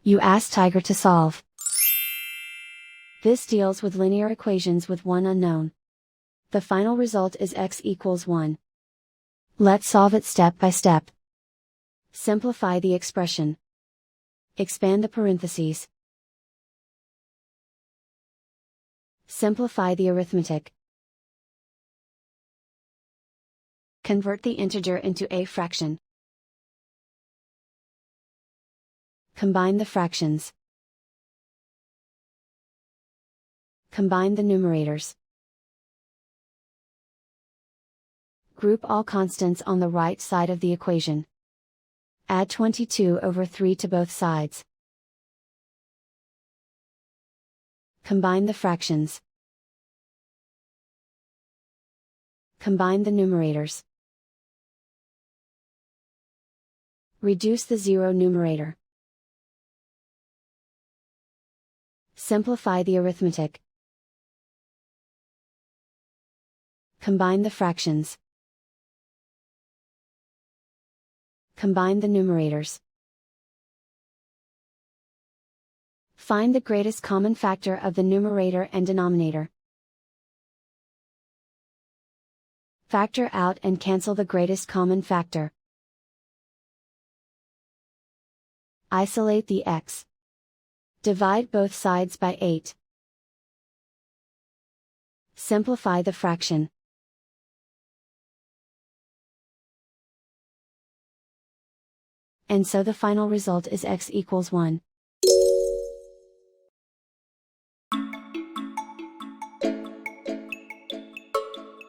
You ask Tiger to solve. This deals with linear equations with one unknown. The final result is x equals 1. Let's solve it step by step. Simplify the expression. Expand the parentheses. Simplify the arithmetic. Convert the integer into a fraction. Combine the fractions. Combine the numerators. Group all constants on the right side of the equation. Add 22/3 to both sides. Combine the fractions. Combine the numerators. Reduce the zero numerator. Simplify the arithmetic. Combine the fractions. Combine the numerators. Find the greatest common factor of the numerator and denominator. Factor out and cancel the greatest common factor. Isolate the x. Divide both sides by 8. Simplify the fraction. And so the final result is x equals 1.